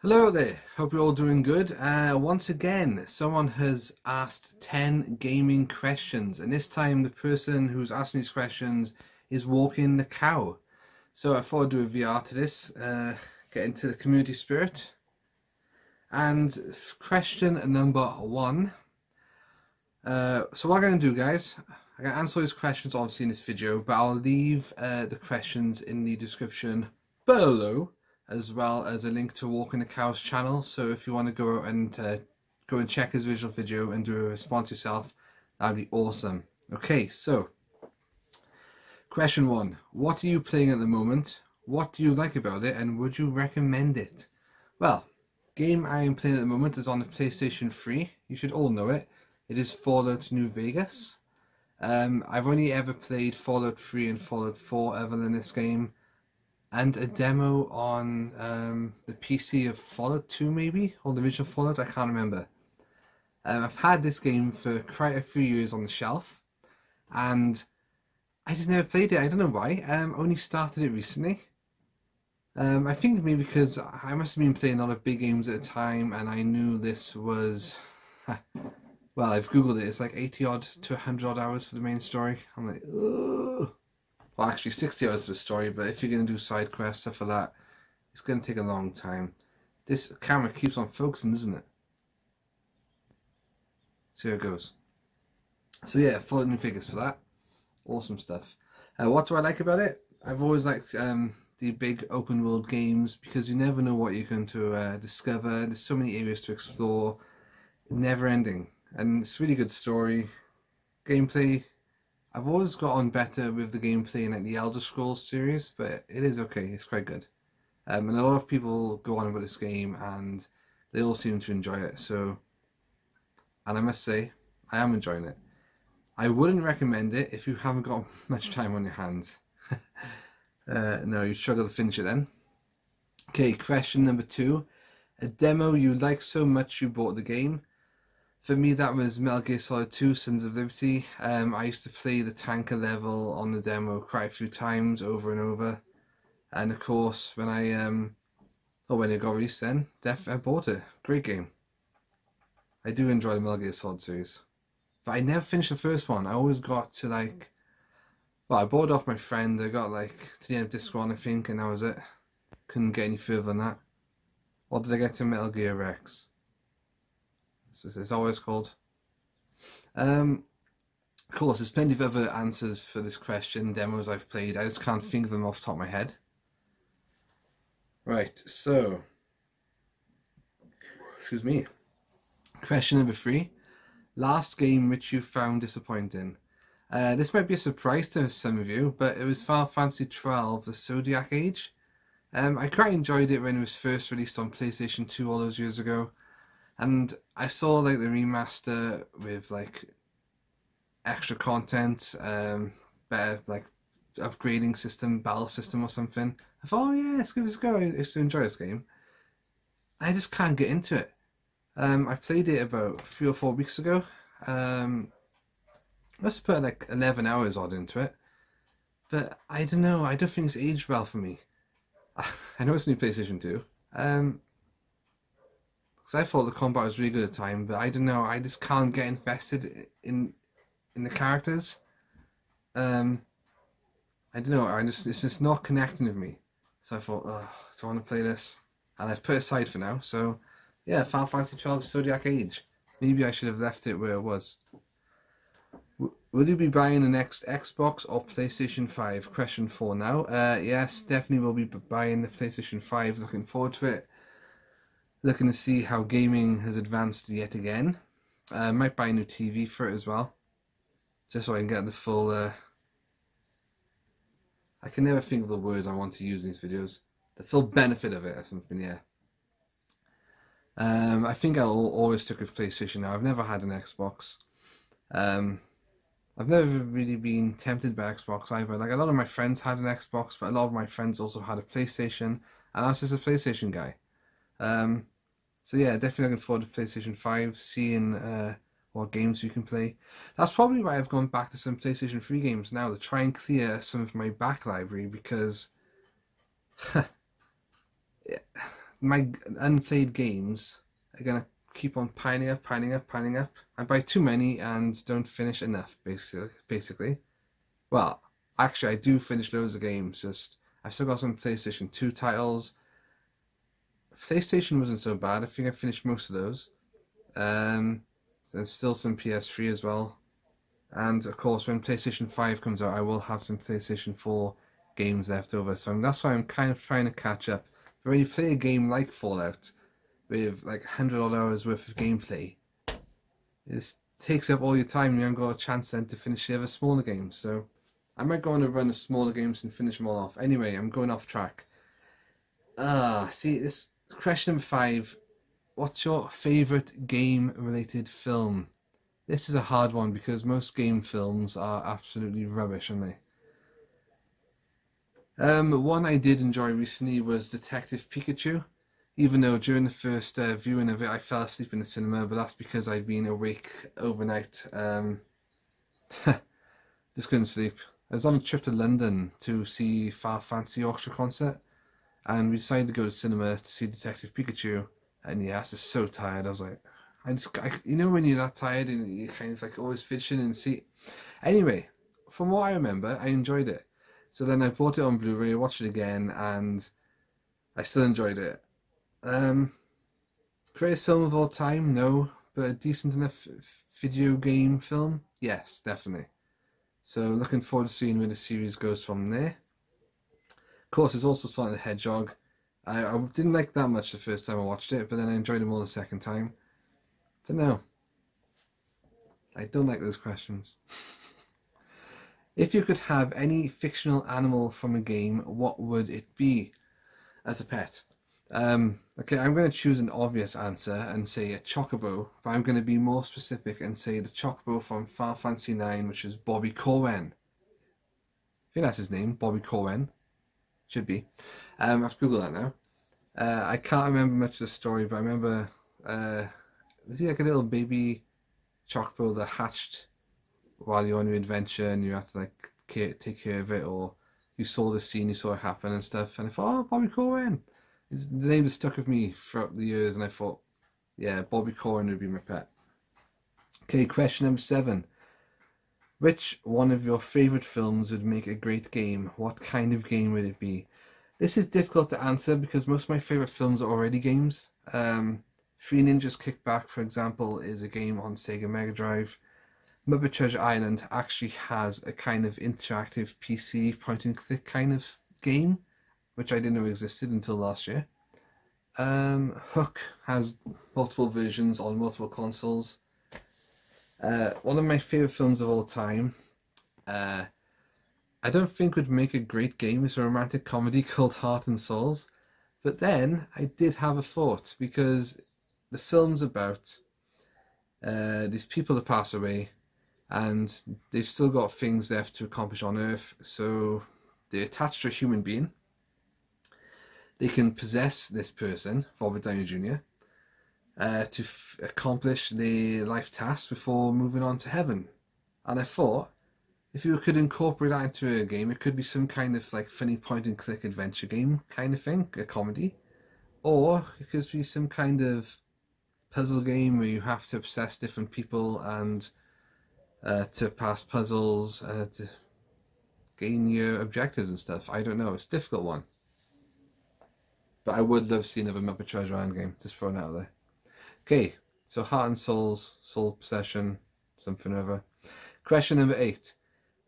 Hello there, hope you're all doing good. Once again, someone has asked 10 gaming questions, and this time the person who's asking these questions is walking the cow. So I thought I'd do a VR to this, get into the community spirit. And question number one. So what I'm going to do, guys, I'm going to answer these questions obviously in this video, but I'll leave the questions in the description below, as well as a link to Walking the Cow's channel. So if you want to go and check his visual video and do a response yourself, that'd be awesome. Okay, so question one: what are you playing at the moment? What do you like about it, and would you recommend it? Well, game I am playing at the moment is on the PlayStation 3. You should all know it. It is Fallout New Vegas. I've only ever played Fallout 3 and Fallout 4 other than this game, and a demo on the PC of Fallout 2 maybe, or the original Fallout, I can't remember. I've had this game for quite a few years on the shelf, and I just never played it. I don't know why. Only started it recently. I think maybe because I must have been playing a lot of big games at a time, and I knew this was... well, I've googled it. It's like 80 odd to 100 odd hours for the main story. I'm like, ugh. Well, actually 60 hours for the story, but if you're going to do side quests, stuff like that, it's going to take a long time. This camera keeps on focusing, doesn't it? See how it goes. So yeah, Fallout New Vegas for that. Awesome stuff. What do I like about it? I've always liked the big open world games, because you never know what you're going to discover. There's so many areas to explore. Never ending. And it's a really good story. Gameplay, I've always got on better with the gameplay in like the Elder Scrolls series, but it is okay, it's quite good. And a lot of people go on about this game and they all seem to enjoy it, so... And I must say, I am enjoying it. I wouldn't recommend it if you haven't got much time on your hands. No, you struggle to finish it then. Okay, question number two. A demo you liked so much you bought the game. For me, that was Metal Gear Solid 2, Sons of Liberty. I used to play the tanker level on the demo quite a few times, over and over. And of course, when when it got released then, I bought it. Great game. I do enjoy the Metal Gear Solid series. But I never finished the first one. I always got to like... Well, I bought it off my friend. I got like to the end of disc 1, I think, and that was it. Couldn't get any further than that. What did I get to Metal Gear Rex? It's always called. Of course, there's plenty of other answers for this question, demos I've played. I just can't think of them off the top of my head. Right, so... Excuse me. Question number 3. Last game which you found disappointing. This might be a surprise to some of you, but it was Final Fantasy XII, the Zodiac Age. I quite enjoyed it when it was first released on PlayStation 2 all those years ago. And I saw like the remaster with like extra content, better like upgrading system, battle system or something. I thought, oh yeah, let's give this a go. I used to enjoy this game. I just can't get into it. I played it about 3 or 4 weeks ago. Must put like 11 hours odd into it. But I don't know, I don't think it's aged well for me. I know it's new PlayStation 2. Because I thought the combat was really good at the time, but I don't know, I just can't get invested in the characters. I don't know, it's just not connecting with me. So I thought, oh, do I want to play this? And I've put it aside for now, so yeah, Final Fantasy XII Zodiac Age. Maybe I should have left it where it was. Will you be buying the next Xbox or PlayStation 5? Question 4 now. Yes, definitely will be buying the PlayStation 5, looking forward to it. Looking to see how gaming has advanced yet again. Might buy a new TV for it as well, just so I can get the full... I can never think of the words I want to use in these videos. The full benefit of it or something, yeah. I think I'll always stick with PlayStation now. I've never had an Xbox. I've never really been tempted by Xbox either. Like, a lot of my friends had an Xbox, but a lot of my friends also had a PlayStation, and I was just a PlayStation guy. So yeah, definitely looking forward to PlayStation 5, seeing what games we can play. That's probably why I've gone back to some PlayStation 3 games now, to try and clear some of my back library, because yeah, my unplayed games are gonna keep on piling up, piling up, piling up. I buy too many and don't finish enough, basically. Well, actually, I do finish loads of games. Just I've still got some PlayStation 2 titles. PlayStation wasn't so bad. I think I finished most of those. There's still some PS3 as well. And of course, when PlayStation 5 comes out, I will have some PlayStation 4 games left over. So that's why I'm kind of trying to catch up. But when you play a game like Fallout, with like 100 odd hours worth of gameplay, it takes up all your time and you haven't got a chance then to finish the other smaller games. So I might go on a run of smaller games and finish them all off. Anyway, I'm going off track. See, this question number 5. What's your favourite game-related film? This is a hard one because most game films are absolutely rubbish, aren't they? One I did enjoy recently was Detective Pikachu. Even though during the first viewing of it I fell asleep in the cinema, but that's because I'd been awake overnight. Just couldn't sleep. I was on a trip to London to see Far Fancy Orchestra concert, and we decided to go to cinema to see Detective Pikachu. And yeah, I was just so tired. I was like, you know when you're that tired and you're kind of like always fidgeting in the seat. Anyway, from what I remember, I enjoyed it. So then I bought it on Blu-ray, watched it again, and I still enjoyed it. Greatest film of all time? No. But a decent enough video game film? Yes, definitely. So looking forward to seeing where the series goes from there. Of course, there's also Sonic the Hedgehog. I didn't like that much the first time I watched it, but then I enjoyed it more the second time. Don't know. I don't like those questions. If you could have any fictional animal from a game, what would it be as a pet? Okay, I'm going to choose an obvious answer and say a chocobo, but I'm going to be more specific and say the chocobo from Final Fantasy IX, which is Bobby Corwen. I think that's his name, Bobby Corwen. Should be. I have to Google that now. I can't remember much of the story, but I remember, was he like a little baby chocobo that hatched while you're on your adventure and you have to like take care of it, or you saw the scene, you saw it happen and stuff, and I thought, oh, Bobby Corwen. The name that stuck with me throughout the years, and I thought, yeah, Bobby Corwen would be my pet. Okay, question number 7. Which one of your favourite films would make a great game? What kind of game would it be? This is difficult to answer because most of my favourite films are already games. Three Ninjas Kick Back, for example, is a game on Sega Mega Drive. Muppet Treasure Island actually has a kind of interactive PC point-and-click kind of game, which I didn't know existed until last year. Hook has multiple versions on multiple consoles. One of my favourite films of all time, I don't think would make a great game, is a romantic comedy called Heart and Souls. But then I did have a thought, because the film's about these people that pass away and they've still got things left to accomplish on Earth, so they're attached to a human being. They can possess this person, Robert Downey Jr., to accomplish the life task before moving on to heaven. And I thought, if you could incorporate that into a game, it could be some kind of like funny point-and-click adventure game kind of thing, a comedy. Or it could be some kind of puzzle game where you have to obsess different people and to pass puzzles, to gain your objectives and stuff. I don't know, it's a difficult one. But I would love to see another Muppet Treasure Island game, just throwing it out there. Okay, so Heart and Souls, Soul Possession, something or other. Question number 8.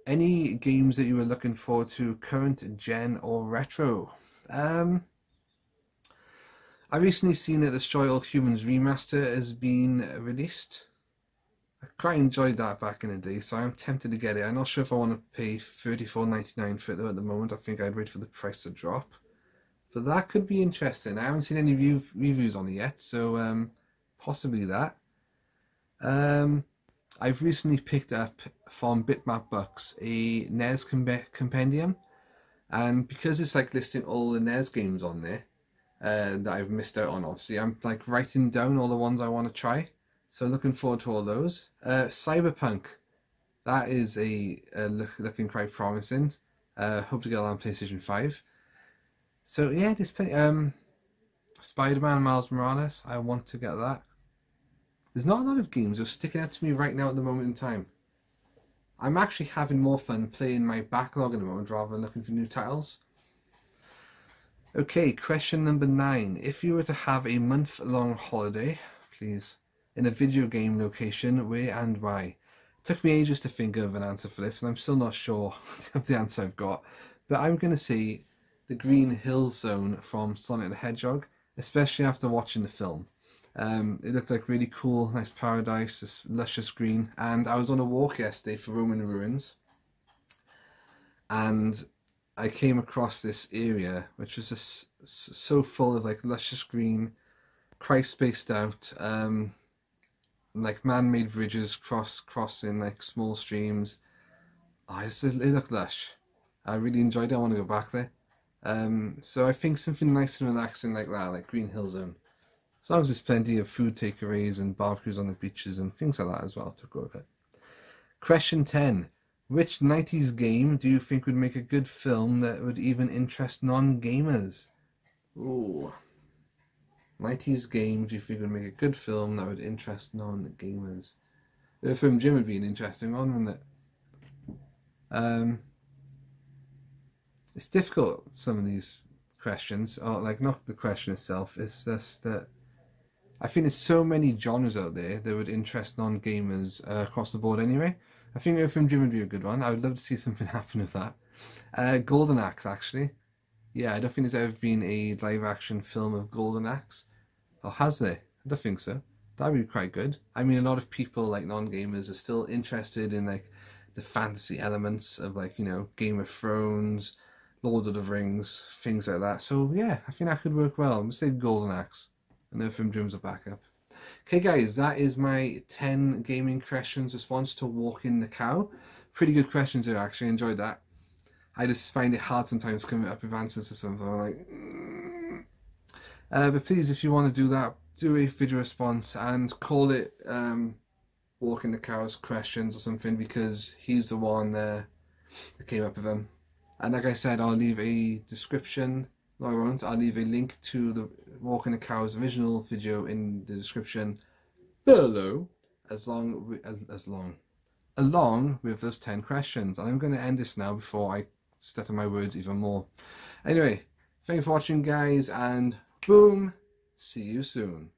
Any games that you were looking forward to, current gen or retro? I recently seen that Destroy All Humans Remaster has been released. I quite enjoyed that back in the day, so I'm tempted to get it. I'm not sure if I want to pay $34.99 for it though at the moment. I think I'd wait for the price to drop. But that could be interesting. I haven't seen any reviews on it yet, so possibly that. I've recently picked up from Bitmap Books a NES compendium, and because it's like listing all the NES games on there that I've missed out on, obviously I'm like writing down all the ones I want to try. So looking forward to all those. Cyberpunk, that is looking quite promising. Hope to get that on PlayStation 5. So yeah, there's plenty. Spider-Man Miles Morales, I want to get that. There's not a lot of games that are sticking out to me right now at the moment in time. I'm actually having more fun playing my backlog at the moment rather than looking for new titles. Okay, question number 9. If you were to have a month-long holiday, please, in a video game location, where and why? It took me ages to think of an answer for this, and I'm still not sure of the answer I've got. But I'm going to say the Green Hill Zone from Sonic the Hedgehog, especially after watching the film. It looked like really cool, nice paradise, this luscious green. And I was on a walk yesterday for Roman ruins, and I came across this area which was just so full of like luscious green, quite spaced out, like man-made bridges crossing like small streams. Oh, it looked lush. I really enjoyed it. I want to go back there. So I think something nice and relaxing like that, like Green Hill Zone. As long as there's plenty of food takeaways and barbecues on the beaches and things like that as well to go with it. Question 10. Which 90s game do you think would make a good film that would even interest non-gamers? Ooh. 90s game do you think would make a good film that would interest non-gamers? The film Jim would be an interesting one, wouldn't it? It's difficult, some of these questions, or like not the question itself, it's just that I think there's so many genres out there that would interest non-gamers across the board anyway. I think Earthworm Jim would be a good one. I would love to see something happen with that. Golden Axe, actually. Yeah, I don't think there's ever been a live-action film of Golden Axe. Or has there? I don't think so. That would be quite good. I mean, a lot of people, like non-gamers, are still interested in like the fantasy elements of like, you know, Game of Thrones, Lord of the Rings, things like that. So yeah, I think that could work well. I'm going to say Golden Axe. And Earthworm Jim's a backup. Okay guys, that is my 10 gaming questions response to Walking the Cow. Pretty good questions there, actually. Enjoyed that. I just find it hard sometimes coming up with answers to something. I'm like, but please, if you want to do that, do a video response and call it Walking the Cow's questions or something, because he's the one that came up with them. And like I said, I'll leave a description. No, I won't. I'll leave a link to the Walking the Cow's original video in the description below, along with those 10 questions. And I'm going to end this now before I stutter my words even more. Anyway, thanks for watching, guys, and boom, see you soon.